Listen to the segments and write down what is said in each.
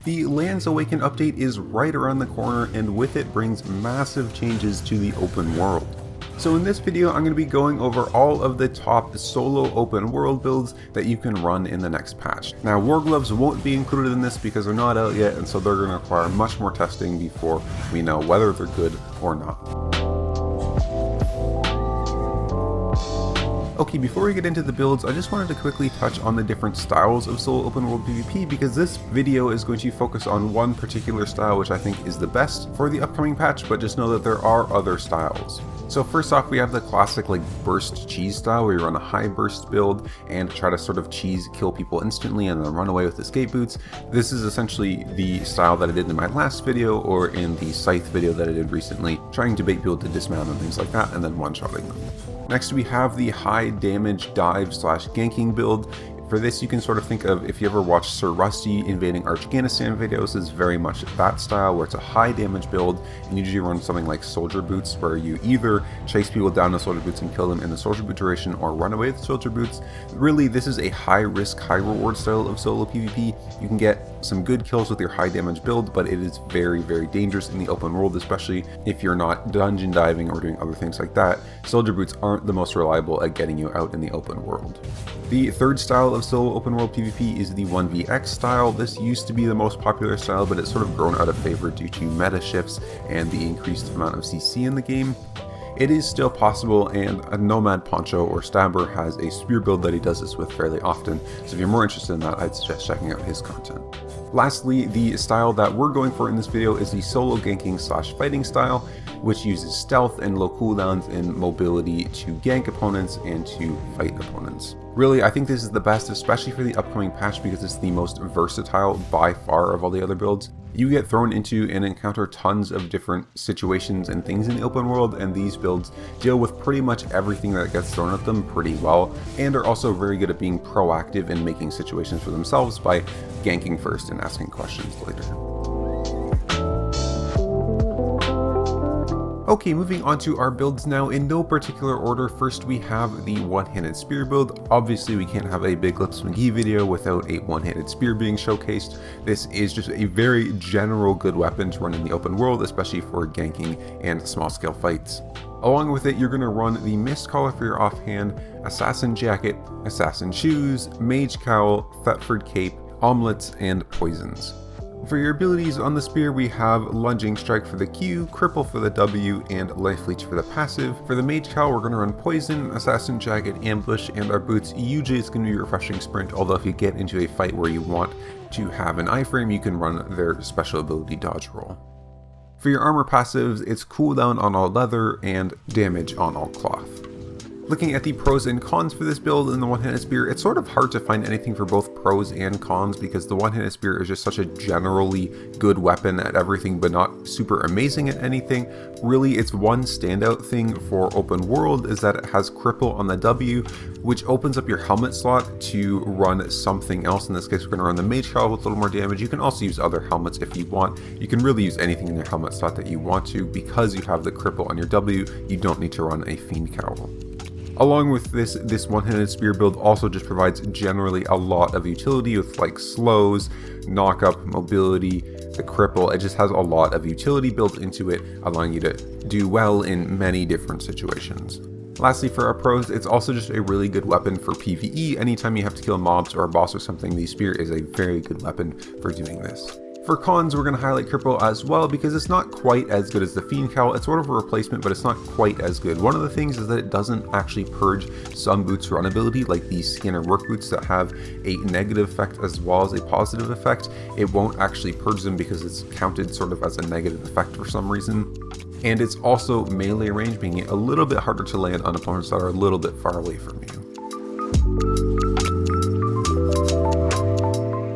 The Lands Awaken update is right around the corner, and with it brings massive changes to the open world. So in this video, I'm going to be going over all of the top solo open world builds that you can run in the next patch. Now, War Gloves won't be included in this because they're not out yet, and so they're going to require much more testing before we know whether they're good or not. Okay, before we get into the builds, I just wanted to quickly touch on the different styles of solo open world PvP, because this video is going to focus on one particular style which I think is the best for the upcoming patch, but just know that there are other styles. So first off, we have the classic burst cheese style, where you run a high burst build and try to sort of cheese kill people instantly and then run away with escape boots. This is essentially the style that I did in my last video, or in the Scythe video that I did recently, trying to bait people to dismount and things like that, and then one-shotting them. Next we have the high damage dive / ganking build. For this, you can sort of think of, if you ever watched Sir Rusty invading Afghanistan videos, is very much that style, where it's a high damage build, and you usually run something like soldier boots, where you either chase people down with soldier boots and kill them in the soldier boot duration, or run away with soldier boots. Really, this is a high risk, high reward style of solo PvP. You can get some good kills with your high damage build, but it is very, very dangerous in the open world, especially if you're not dungeon diving or doing other things like that. Soldier boots aren't the most reliable at getting you out in the open world. The third style of solo open world PvP is the 1vx style. This used to be the most popular style, but it's sort of grown out of favor due to meta shifts and the increased amount of CC in the game. It is still possible, and a Nomad Poncho or Stabber has a spear build that he does this with fairly often, so if you're more interested in that, I'd suggest checking out his content. Lastly, the style that we're going for in this video is the solo ganking / fighting style, which uses stealth and low cooldowns and mobility to gank opponents and to fight opponents. Really, I think this is the best, especially for the upcoming patch, because it's the most versatile by far of all the other builds. You get thrown into and encounter tons of different situations and things in the open world, and these builds deal with pretty much everything that gets thrown at them pretty well, and are also very good at being proactive and making situations for themselves by ganking first and asking questions later. Okay, moving on to our builds now in no particular order. First we have the one-handed spear build. Obviously we can't have a Big Lips McGee video without a one-handed spear being showcased. This is just a very general good weapon to run in the open world, especially for ganking and small scale fights. Along with it, you're going to run the Mist Collar for your offhand, Assassin Jacket, Assassin Shoes, Mage Cowl, Thetford Cape, Omelets, and Poisons. For your abilities on the spear, we have Lunging Strike for the Q, Cripple for the W, and Life Leech for the passive. For the Mage Cowl, we're going to run Poison, Assassin Jacket, Ambush, and our boots. Usually it's going to be Refreshing Sprint, although if you get into a fight where you want to have an iframe, you can run their special ability Dodge Roll. For your armor passives, it's cooldown on all leather and damage on all cloth. Looking at the pros and cons for this build in the one-handed spear, it's sort of hard to find anything for both pros and cons, because the one-handed spear is just such a generally good weapon at everything but not super amazing at anything. Really, its one standout thing for open world is that it has cripple on the W, which opens up your helmet slot to run something else. In this case, we're going to run the Mage Cowl with a little more damage. You can also use other helmets if you want. You can really use anything in your helmet slot that you want to. Because you have the cripple on your W, you don't need to run a Fiend Cowl. Along with this one-handed spear build also just provides generally a lot of utility with slows, knock-up, mobility, the cripple. It just has a lot of utility built into it, allowing you to do well in many different situations. Lastly, for our pros, it's also just a really good weapon for PvE. Anytime you have to kill mobs or a boss or something, the spear is a very good weapon for doing this. For cons, we're going to highlight cripple as well, because it's not quite as good as the Fiend Cowl. It's sort of a replacement, but it's not quite as good. One of the things is that it doesn't actually purge some boots' run ability, like these scanner work boots that have a negative effect as well as a positive effect. It won't actually purge them because it's counted sort of as a negative effect for some reason. And it's also melee range, making it a little bit harder to land on opponents that are a little bit far away from you.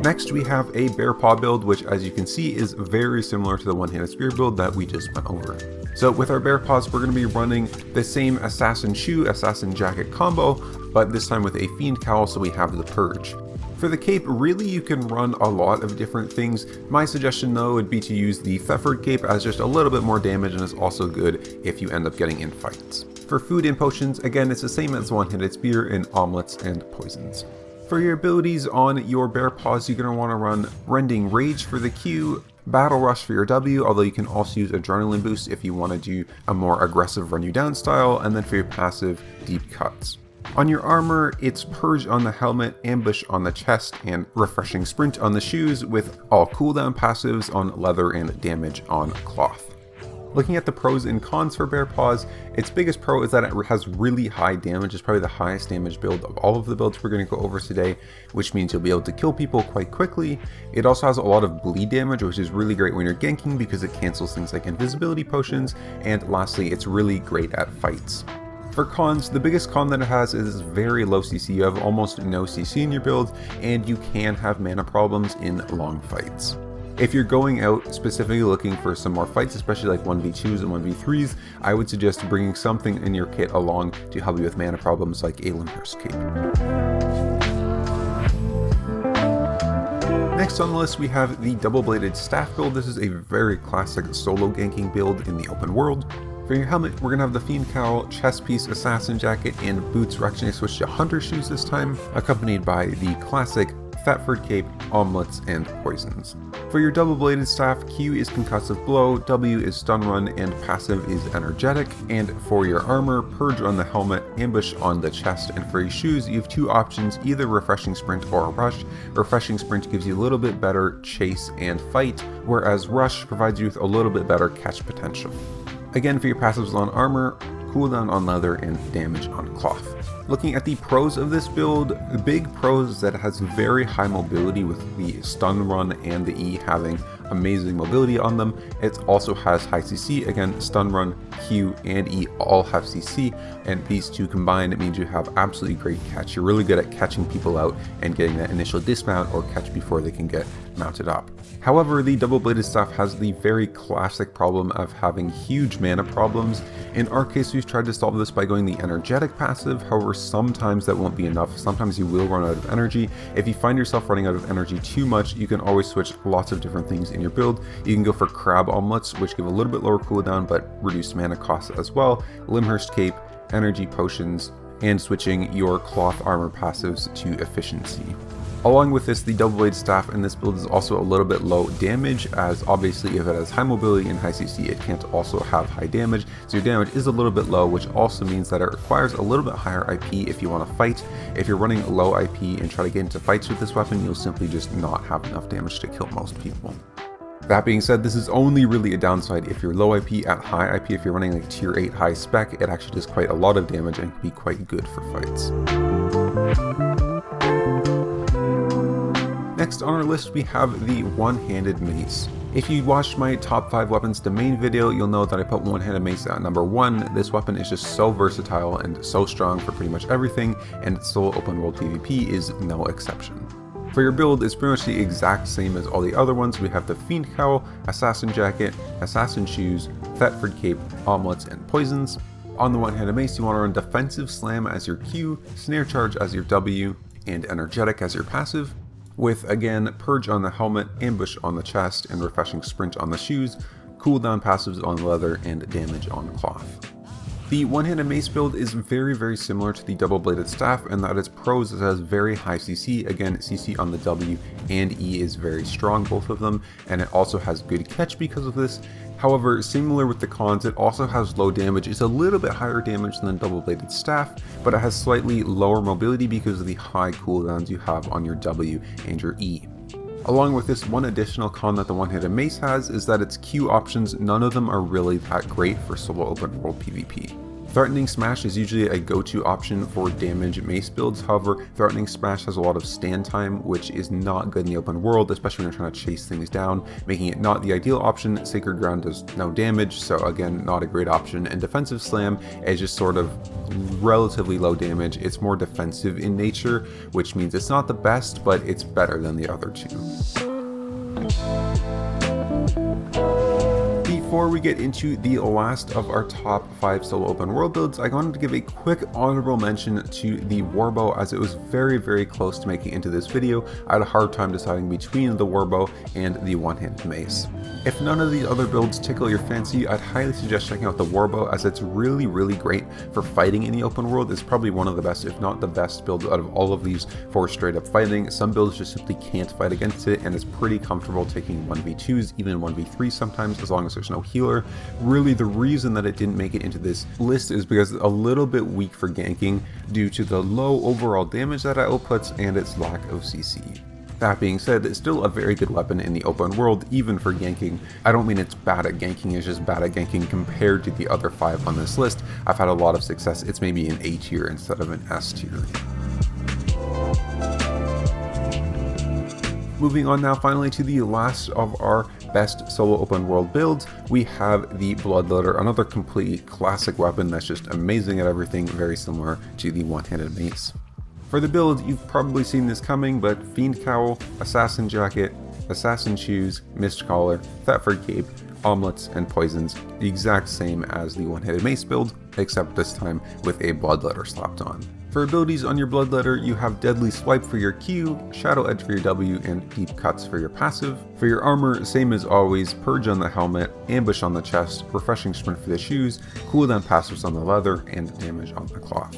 Next we have a Bearpaw build, which as you can see is very similar to the one-handed spear build that we just went over. So with our Bearpaws, we're going to be running the same Assassin Shoe, Assassin Jacket combo, but this time with a Fiend Cowl, so we have the Purge. For the cape, really you can run a lot of different things. My suggestion though would be to use the Thetford cape, as just a little bit more damage and is also good if you end up getting in fights. For food and potions, again it's the same as one-handed spear in omelets and poisons. For your abilities on your Bearpaws, you're going to want to run Rending Rage for the Q, Battle Rush for your W, although you can also use Adrenaline Boost if you want to do a more aggressive run you down style, and then for your passive, Deep Cuts. On your armor, it's Purge on the helmet, Ambush on the chest, and Refreshing Sprint on the shoes, with all cooldown passives on leather and damage on cloth. Looking at the pros and cons for Bearpaws, its biggest pro is that it has really high damage. It's probably the highest damage build of all of the builds we're going to go over today, which means you'll be able to kill people quite quickly. It also has a lot of bleed damage, which is really great when you're ganking because it cancels things like invisibility potions, and lastly, it's really great at fights. For cons, the biggest con that it has is very low CC. You have almost no CC in your build, and you can have mana problems in long fights. If you're going out specifically looking for some more fights, especially like 1v2s and 1v3s, I would suggest bringing something in your kit along to help you with mana problems like a Lympur's Cape. Next on the list we have the Doublebladed Staff build. This is a very classic solo ganking build in the open world. For your helmet, we're going to have the Fiend Cowl, Chest Piece, Assassin Jacket, and Boots. We're actually going to switch to Hunter Shoes this time, accompanied by the classic Thetford Cape, Omelets, and Poisons. For your Double-Bladed Staff, Q is Concussive Blow, W is Stun Run, and Passive is Energetic. And for your armor, Purge on the helmet, Ambush on the chest, and for your shoes, you have two options, either Refreshing Sprint or Rush. Refreshing Sprint gives you a little bit better chase and fight, whereas Rush provides you with a little bit better catch potential. Again, for your passives on armor, cooldown on leather, and damage on cloth. Looking at the pros of this build, the big pros is that it has very high mobility with the stun run and the E having amazing mobility on them. It also has high CC, again stun run, Q, and E all have CC, and these two combined, it means you have absolutely great catch. You're really good at catching people out and getting that initial dismount or catch before they can get mounted up. However, the Double-Bladed Staff has the very classic problem of having huge mana problems. In our case, we've tried to solve this by going the energetic passive. However, sometimes that won't be enough. Sometimes you will run out of energy. If you find yourself running out of energy too much, you can always switch lots of different things in your build. You can go for Crab Omelets, which give a little bit lower cooldown but reduced mana costs as well, Lympur's Cape, Energy Potions, and switching your Cloth Armor passives to Efficiency. Along with this, the Double-Bladed Staff in this build is also a little bit low damage, as obviously if it has high mobility and high CC, it can't also have high damage, so your damage is a little bit low, which also means that it requires a little bit higher IP if you want to fight. If you're running low IP and try to get into fights with this weapon, you'll simply just not have enough damage to kill most people. That being said, this is only really a downside if you're low IP. At high IP, if you're running like tier 8 high spec, it actually does quite a lot of damage and can be quite good for fights. Next on our list we have the One-Handed Mace. If you watched my top 5 weapons to main video, you'll know that I put One-Handed Mace at number 1. This weapon is just so versatile and so strong for pretty much everything, and solo open world PvP is no exception. For your build, it's pretty much the exact same as all the other ones. We have the Fiend Cowl, Assassin Jacket, Assassin Shoes, Thetford Cape, Omelets, and Poisons. On the One-Handed Mace, you want to run Defensive Slam as your Q, Snare Charge as your W, and Energetic as your passive, with again Purge on the helmet, Ambush on the chest, and Refreshing Sprint on the shoes, cooldown passives on leather, and damage on cloth. The One-Handed Mace build is very similar to the Double-Bladed Staff in that its pros is it has very high CC, again CC on the W and E is very strong, both of them, and it also has good catch because of this. However, similar with the cons, it also has low damage. It's a little bit higher damage than the Double-Bladed Staff, but it has slightly lower mobility because of the high cooldowns you have on your W and your E. Along with this, one additional con that the One-Handed Mace has is that its Q options, none of them are really that great for solo open world PvP. Threatening Smash is usually a go-to option for damage mace builds. However, Threatening Smash has a lot of stand time, which is not good in the open world, especially when you're trying to chase things down, making it not the ideal option. Sacred Ground does no damage, so again, not a great option. And Defensive Slam is just sort of relatively low damage. It's more defensive in nature, which means it's not the best, but it's better than the other two. The Before we get into the last of our top 5 solo open world builds, I wanted to give a quick honorable mention to the Warbow, as it was very close to making it into this video. I had a hard time deciding between the Warbow and the one-handed mace. If none of these other builds tickle your fancy, I'd highly suggest checking out the Warbow, as it's really great for fighting in the open world. It's probably one of the best, if not the best build out of all of these for straight up fighting. Some builds just simply can't fight against it, and it's pretty comfortable taking 1v2s, even 1v3s sometimes, as long as there's no healer. Really, the reason that it didn't make it into this list is because it's a little bit weak for ganking due to the low overall damage that it outputs and its lack of CC. That being said, it's still a very good weapon in the open world, even for ganking. I don't mean it's bad at ganking, it's just bad at ganking compared to the other 5 on this list. I've had a lot of success. It's maybe an A tier instead of an S tier. Moving on now finally to the last of our best solo open world builds, we have the Bloodletter, another completely classic weapon that's just amazing at everything, very similar to the one-handed mace. For the build, you've probably seen this coming, but Fiend Cowl, Assassin Jacket, Assassin Shoes, Mist Collar, Thetford Cape, Omelets, and Poisons, the exact same as the one-handed mace build, except this time with a Bloodletter slapped on. For abilities on your Bloodletter, you have Deadly Swipe for your Q, Shadow Edge for your W, and Deep Cuts for your passive. For your armor, same as always, Purge on the helmet, Ambush on the chest, Refreshing Sprint for the shoes, Cooldown passives on the leather, and Damage on the cloth.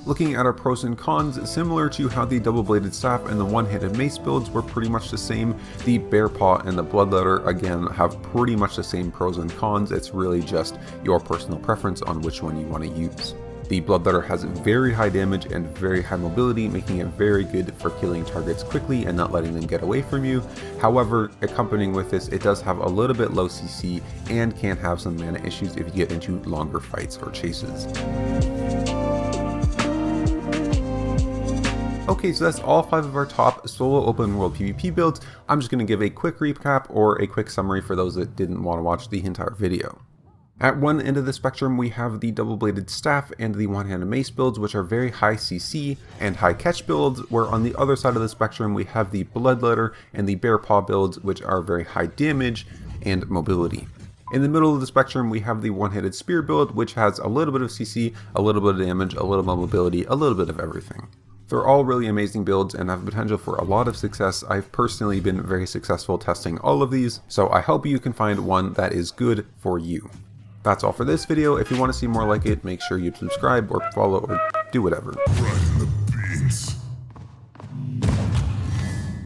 Looking at our pros and cons, similar to how the Doublebladed Staff and the one-handed mace builds were pretty much the same, the Bearpaw and the Bloodletter again have pretty much the same pros and cons. It's really just your personal preference on which one you want to use. The Bloodletter has very high damage and very high mobility, making it very good for killing targets quickly and not letting them get away from you. However, accompanying with this, it does have a little bit low CC and can have some mana issues if you get into longer fights or chases. Okay, so that's all 5 of our top solo open world PvP builds. I'm just going to give a quick recap or a quick summary for those that didn't want to watch the entire video. At one end of the spectrum, we have the Doublebladed Staff and the one-handed mace builds, which are very high CC and high catch builds, where on the other side of the spectrum, we have the Bloodletter and the Bearpaw builds, which are very high damage and mobility. In the middle of the spectrum, we have the one-handed spear build, which has a little bit of CC, a little bit of damage, a little bit of mobility, a little bit of everything. They're all really amazing builds and have potential for a lot of success. I've personally been very successful testing all of these, so I hope you can find one that is good for you. That's all for this video. If you want to see more like it, make sure you subscribe or follow or do whatever.